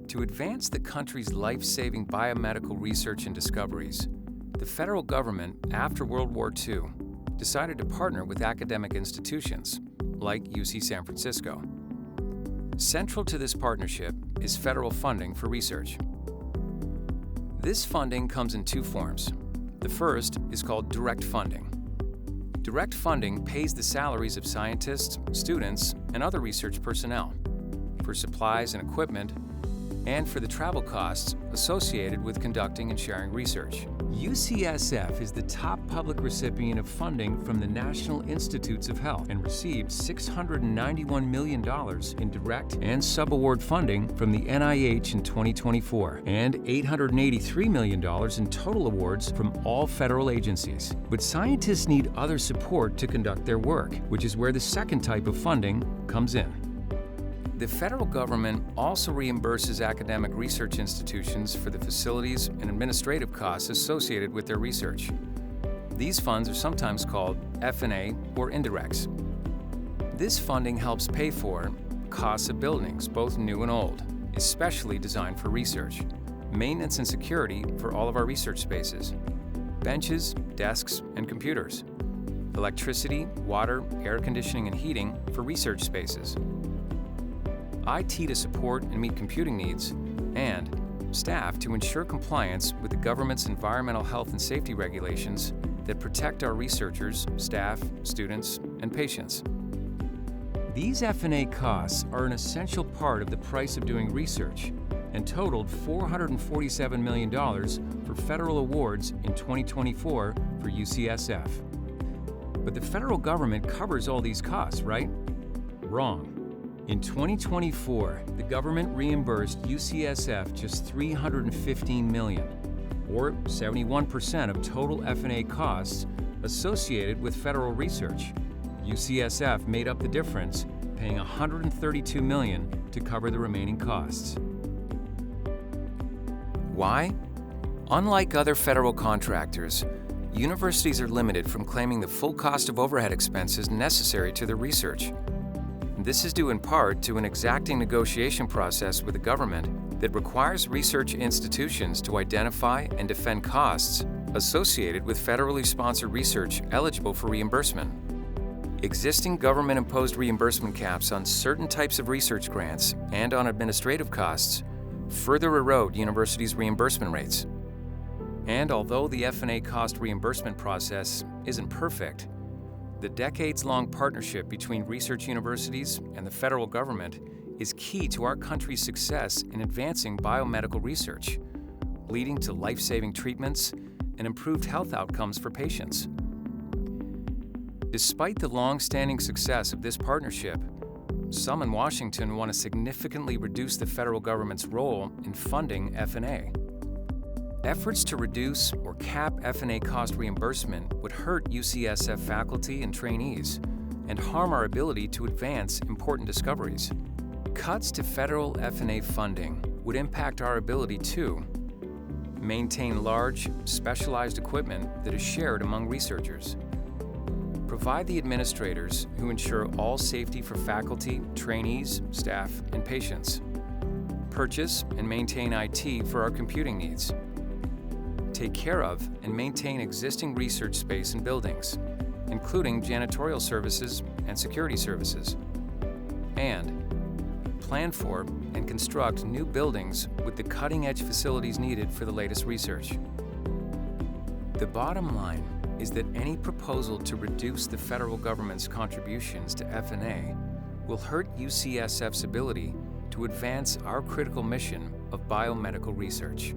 To advance the country's life-saving biomedical research and discoveries, the federal government, after World War II, decided to partner with academic institutions, like UC San Francisco. Central to this partnership is federal funding for research. This funding comes in two forms. The first is called direct funding. Direct funding pays the salaries of scientists, students, and other research personnel for supplies and equipment, and for the travel costs associated with conducting and sharing research. UCSF is the top public recipient of funding from the National Institutes of Health and received $691 million in direct and subaward funding from the NIH in 2024 and $883 million in total awards from all federal agencies. But scientists need other support to conduct their work, which is where the second type of funding comes in. The federal government also reimburses academic research institutions for the facilities and administrative costs associated with their research. These funds are sometimes called F&A or indirects. This funding helps pay for costs of buildings, both new and old, especially designed for research, maintenance and security for all of our research spaces, benches, desks, and computers, electricity, water, air conditioning, and heating for research spaces, IT to support and meet computing needs, and staff to ensure compliance with the government's environmental health and safety regulations that protect our researchers, staff, students, and patients. These F&A costs are an essential part of the price of doing research and totaled $447 million for federal awards in 2024 for UCSF. But the federal government covers all these costs, right? Wrong. In 2024, the government reimbursed UCSF just $315 million, or 71% of total F&A costs associated with federal research. UCSF made up the difference, paying $132 million to cover the remaining costs. Why? Unlike other federal contractors, universities are limited from claiming the full cost of overhead expenses necessary to their research. This is due in part to an exacting negotiation process with the government that requires research institutions to identify and defend costs associated with federally sponsored research eligible for reimbursement. Existing government-imposed reimbursement caps on certain types of research grants and on administrative costs further erode universities' reimbursement rates. And although the F&A cost reimbursement process isn't perfect, the decades-long partnership between research universities and the federal government is key to our country's success in advancing biomedical research, leading to life-saving treatments and improved health outcomes for patients. Despite the long-standing success of this partnership, some in Washington want to significantly reduce the federal government's role in funding F&A. Efforts to reduce or cap F&A cost reimbursement would hurt UCSF faculty and trainees and harm our ability to advance important discoveries. Cuts to federal F&A funding would impact our ability to maintain large, specialized equipment that is shared among researchers, provide the administrators who ensure all safety for faculty, trainees, staff, and patients, purchase and maintain IT for our computing needs, take care of and maintain existing research space and buildings, including janitorial services and security services, and plan for and construct new buildings with the cutting-edge facilities needed for the latest research. The bottom line is that any proposal to reduce the federal government's contributions to F&A will hurt UCSF's ability to advance our critical mission of biomedical research.